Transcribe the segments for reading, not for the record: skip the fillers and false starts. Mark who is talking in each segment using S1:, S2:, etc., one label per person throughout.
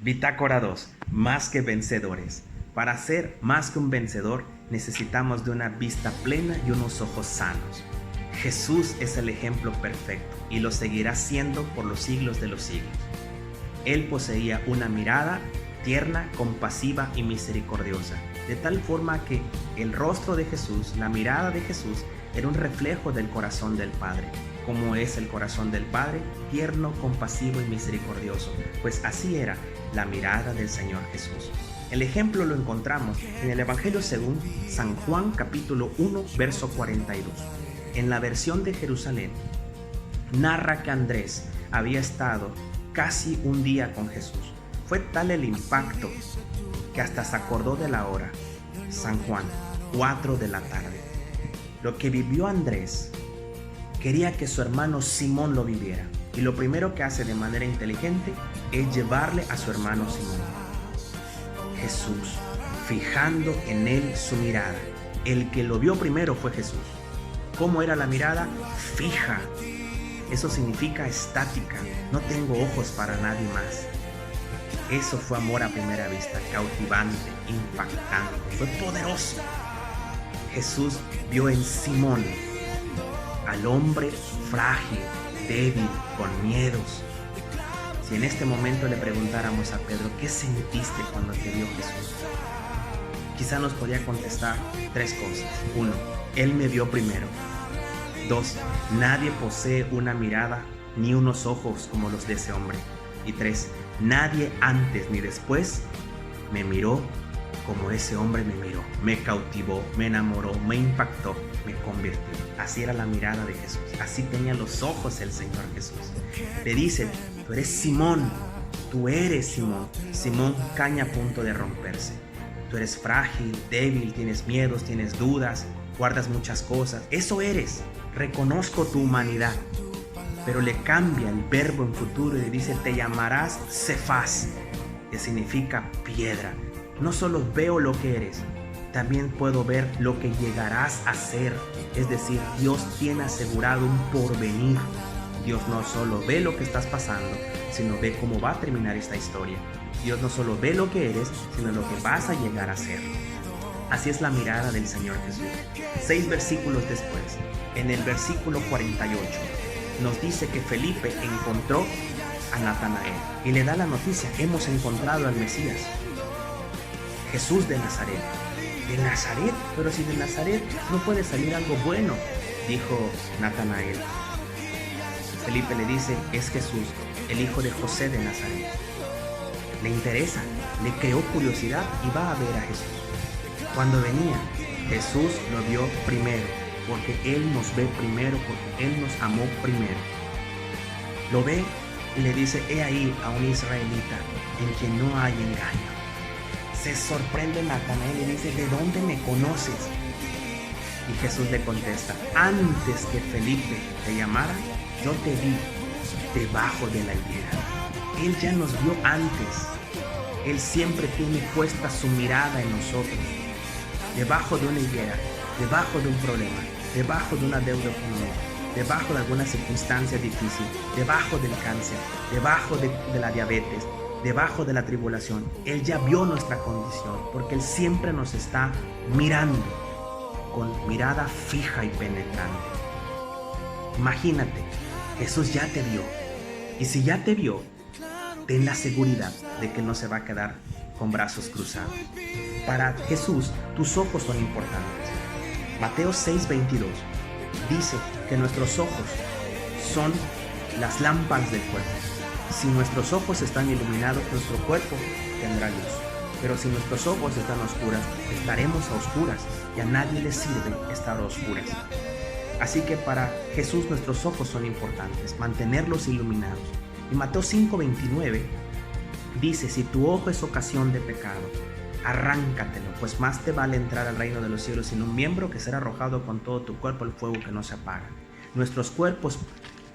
S1: Bitácora 2. Más que vencedores. Para ser más que un vencedor, necesitamos de una vista plena y unos ojos sanos. Jesús es el ejemplo perfecto y lo seguirá siendo por los siglos de los siglos. Él poseía una mirada tierna, compasiva y misericordiosa, de tal forma que el rostro de Jesús, la mirada de Jesús, era un reflejo del corazón del Padre. ¿Cómo es el corazón del Padre? Tierno, compasivo y misericordioso. Pues así era la mirada del Señor Jesús. El ejemplo lo encontramos en el Evangelio según San Juan capítulo 1, verso 42. En la versión de Jerusalén, narra que Andrés había estado casi un día con Jesús. Fue tal el impacto que hasta se acordó de la hora. San Juan, 4 de la tarde. Lo que vivió Andrés, quería que su hermano Simón lo viviera. Y lo primero que hace de manera inteligente es llevarle a su hermano Simón. Jesús, fijando en él su mirada. El que lo vio primero fue Jesús. ¿Cómo era la mirada? Fija. Eso significa estática. No tengo ojos para nadie más. Eso fue amor a primera vista, cautivante, impactante, fue poderoso. Jesús vio en Simón al hombre frágil, débil, con miedos. Si en este momento le preguntáramos a Pedro, ¿qué sentiste cuando te vio Jesús? Quizá nos podría contestar 3 cosas. 1, Él me vio primero. 2, nadie posee una mirada ni unos ojos como los de ese hombre. Y 3, nadie antes ni después me miró como ese hombre me miró. Me cautivó, me enamoró, me impactó, me convirtió. Así era la mirada de Jesús. Así tenía los ojos el Señor Jesús. Le dice, tú eres Simón, tú eres Simón. Simón, caña a punto de romperse. Tú eres frágil, débil, tienes miedos, tienes dudas, guardas muchas cosas. Eso eres. Reconozco tu humanidad. Pero le cambia el verbo en futuro y le dice, te llamarás Cefas, que significa piedra. No solo veo lo que eres, también puedo ver lo que llegarás a ser. Es decir, Dios tiene asegurado un porvenir. Dios no solo ve lo que estás pasando, sino ve cómo va a terminar esta historia. Dios no solo ve lo que eres, sino lo que vas a llegar a ser. Así es la mirada del Señor Jesús. 6 versículos después, en el versículo 48, nos dice que Felipe encontró a Natanael y le da la noticia, hemos encontrado al Mesías, Jesús de Nazaret. ¿De Nazaret? Pero si de Nazaret no puede salir algo bueno, dijo Natanael. Felipe le dice, es Jesús, el hijo de José de Nazaret. Le interesa, le creó curiosidad y va a ver a Jesús. Cuando venía, Jesús lo vio primero, porque Él nos ve primero, porque Él nos amó primero. Lo ve y le dice, he ahí a un israelita en quien no hay engaño. Se sorprende Natanael y dice, ¿de dónde me conoces? Y Jesús le contesta, antes que Felipe te llamara, yo te vi debajo de la higuera. Él ya nos vio antes. Él siempre tiene puesta su mirada en nosotros. Debajo de una higuera, debajo de un problema, debajo de una deuda económica, debajo de alguna circunstancia difícil, debajo del cáncer, debajo de la diabetes, debajo de la tribulación. Él ya vio nuestra condición, porque Él siempre nos está mirando con mirada fija y penetrante. Imagínate, Jesús ya te vio. Y si ya te vio, ten la seguridad de que Él no se va a quedar con brazos cruzados. Para Jesús, tus ojos son importantes. Mateo 6:22 dice que nuestros ojos son las lámparas del cuerpo. Si nuestros ojos están iluminados, nuestro cuerpo tendrá luz. Pero si nuestros ojos están oscuras, estaremos a oscuras y a nadie le sirve estar a oscuras. Así que para Jesús nuestros ojos son importantes, mantenerlos iluminados. Y Mateo 5:29 dice, si tu ojo es ocasión de pecado, arráncatelo, pues más te vale entrar al reino de los cielos sin un miembro que ser arrojado con todo tu cuerpo al fuego que no se apaga. Nuestros cuerpos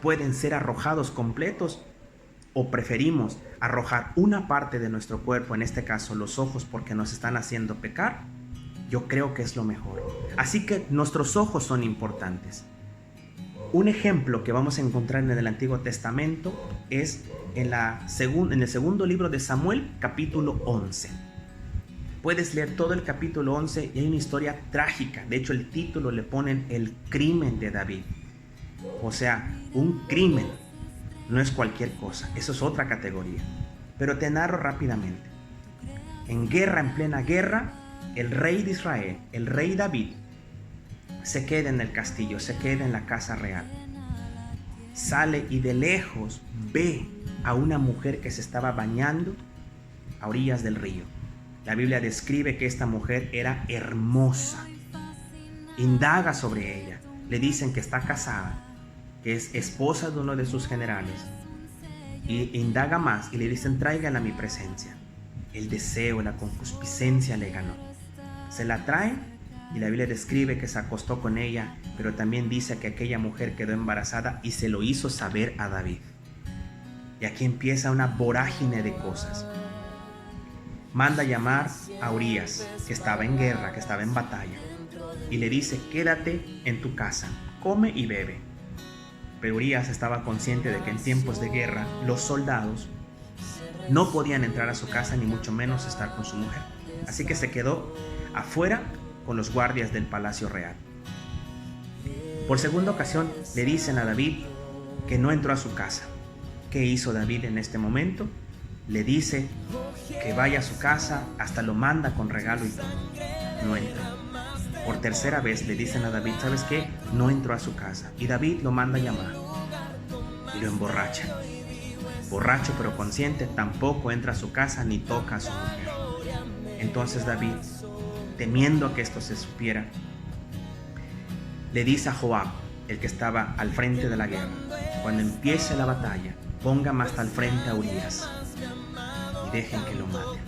S1: pueden ser arrojados completos o preferimos arrojar una parte de nuestro cuerpo, en este caso los ojos, porque nos están haciendo pecar. Yo creo que es lo mejor. Así que nuestros ojos son importantes. Un ejemplo que vamos a encontrar en el Antiguo Testamento es en el segundo libro de Samuel, capítulo 11. Puedes leer todo el capítulo 11 y hay una historia trágica. De hecho, el título le ponen el crimen de David. O sea, un crimen no es cualquier cosa, eso es otra categoría. Pero te narro rápidamente. En plena guerra, el rey de Israel, el rey David, se queda en el castillo, se queda en la casa real. Sale y de lejos ve a una mujer que se estaba bañando a orillas del río. La Biblia describe que esta mujer era hermosa. Indaga sobre ella. Le dicen que está casada, que es esposa de uno de sus generales. Y indaga más y le dicen: tráigala a mi presencia. El deseo, la concupiscencia le ganó. Se la trae y la Biblia describe que se acostó con ella, pero también dice que aquella mujer quedó embarazada y se lo hizo saber a David. Y aquí empieza una vorágine de cosas. Manda llamar a Urías, que estaba en guerra, que estaba en batalla, y le dice: quédate en tu casa, come y bebe. Pero Urías estaba consciente de que en tiempos de guerra los soldados no podían entrar a su casa, ni mucho menos estar con su mujer. Así que se quedó afuera con los guardias del palacio real. Por segunda ocasión le dicen a David que no entró a su casa. ¿Qué hizo David en este momento? Le dice que vaya a su casa, hasta lo manda con regalo y todo. No entra. Por tercera vez le dicen a David: ¿sabes qué? No entró a su casa. Y David lo manda a llamar y lo emborracha. Borracho pero consciente, tampoco entra a su casa ni toca a su mujer. Entonces David, temiendo que esto se supiera, le dice a Joab, el que estaba al frente de la guerra: cuando empiece la batalla, póngame hasta el frente a Urías y dejen que lo maten.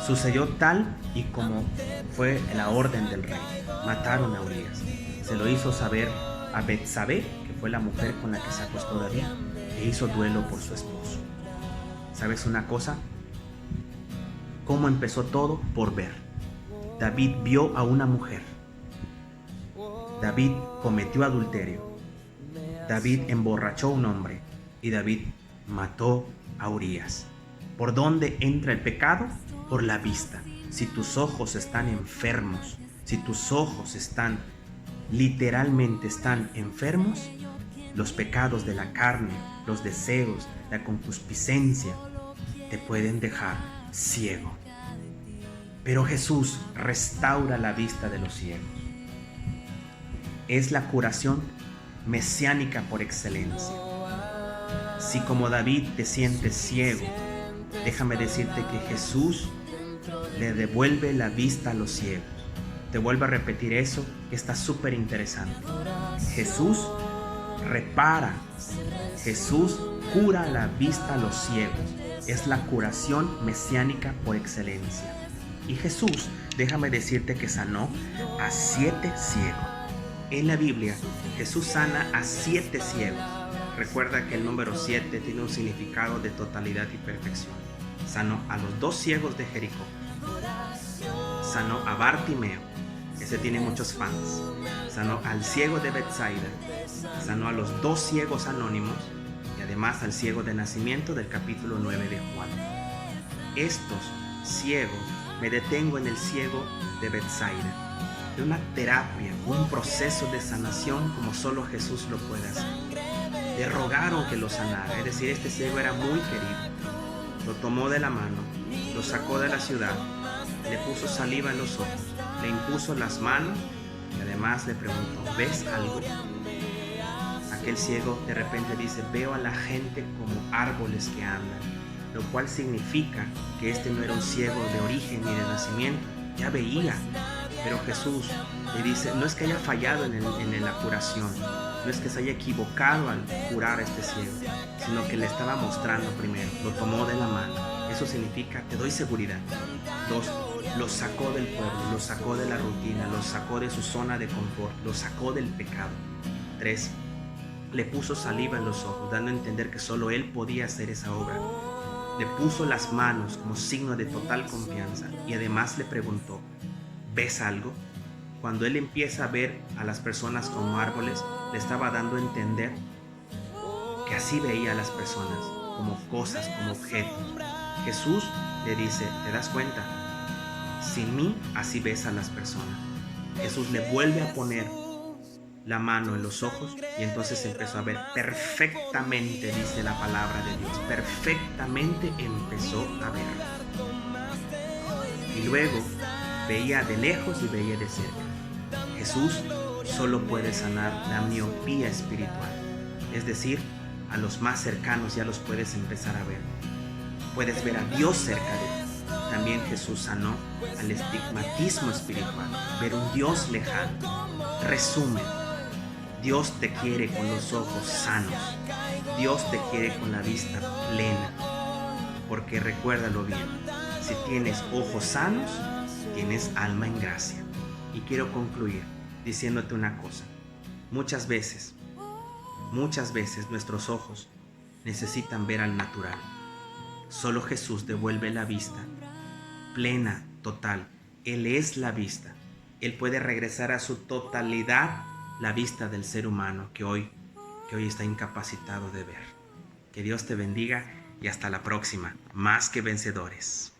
S1: Sucedió tal y como fue la orden del rey. Mataron a Urías. Se lo hizo saber a Betsabé, que fue la mujer con la que se acostó David, e hizo duelo por su esposo. ¿Sabes una cosa? ¿Cómo empezó todo? Por ver. David vio a una mujer. David cometió adulterio. David emborrachó a un hombre. Y David mató a Urías. ¿Por dónde entra el pecado? Por la vista. Si tus ojos están enfermos, si tus ojos literalmente están enfermos, los pecados de la carne, los deseos, la concupiscencia, te pueden dejar ciego. Pero Jesús restaura la vista de los ciegos. Es la curación mesiánica por excelencia. Si como David te sientes ciego, déjame decirte que Jesús le devuelve la vista a los ciegos. Te vuelvo a repetir eso, que está súper interesante. Jesús repara, Jesús cura la vista a los ciegos. Es la curación mesiánica por excelencia. Y Jesús, déjame decirte que sanó a 7 ciegos. En la Biblia, Jesús sana a 7 ciegos. Recuerda que el número 7 tiene un significado de totalidad y perfección. Sanó a los 2 ciegos de Jericó. Sanó a Bartimeo. Ese tiene muchos fans. Sanó al ciego de Betsaida. Sanó a los 2 ciegos anónimos. Y además al ciego de nacimiento del capítulo 9 de Juan. Estos ciegos, me detengo en el ciego de Betsaida. De una terapia, un proceso de sanación como solo Jesús lo puede hacer. Le rogaron que lo sanara, es decir, este ciego era muy querido. Lo tomó de la mano, lo sacó de la ciudad, le puso saliva en los ojos, le impuso las manos y además le preguntó: ¿ves algo? Aquel ciego de repente dice: veo a la gente como árboles que andan, lo cual significa que este no era un ciego de origen ni de nacimiento, ya veía. Pero Jesús le dice: no es que haya fallado en la curación, no es que se haya equivocado al curar a este ciego, sino que le estaba mostrando primero, lo tomó de la mano. Eso significa: te doy seguridad. 2, lo sacó del pueblo, lo sacó de la rutina, lo sacó de su zona de confort, lo sacó del pecado. 3, le puso saliva en los ojos, dando a entender que solo él podía hacer esa obra. Le puso las manos como signo de total confianza y además le preguntó: ¿ves algo? Cuando él empieza a ver a las personas como árboles, le estaba dando a entender que así veía a las personas. como cosas, como objetos. Jesús le dice, ¿te das cuenta? Sin mí así ves a las personas. Jesús le vuelve a poner la mano en los ojos y entonces empezó a ver perfectamente, dice la palabra de Dios. Perfectamente empezó a ver. Y luego veía de lejos y veía de cerca. Jesús solo puede sanar la miopía espiritual. Es decir, a los más cercanos ya los puedes empezar a ver. Puedes ver a Dios cerca de ti. También Jesús sanó al estigmatismo espiritual, ver un Dios lejano. Resumen, Dios te quiere con los ojos sanos. Dios te quiere con la vista plena. Porque recuérdalo bien, si tienes ojos sanos, tienes alma en gracia. Y quiero concluir diciéndote una cosa. Muchas veces nuestros ojos necesitan ver al natural. Solo Jesús devuelve la vista plena, total. Él es la vista. Él puede regresar a su totalidad la vista del ser humano que hoy está incapacitado de ver. Que Dios te bendiga y hasta la próxima. Más que vencedores.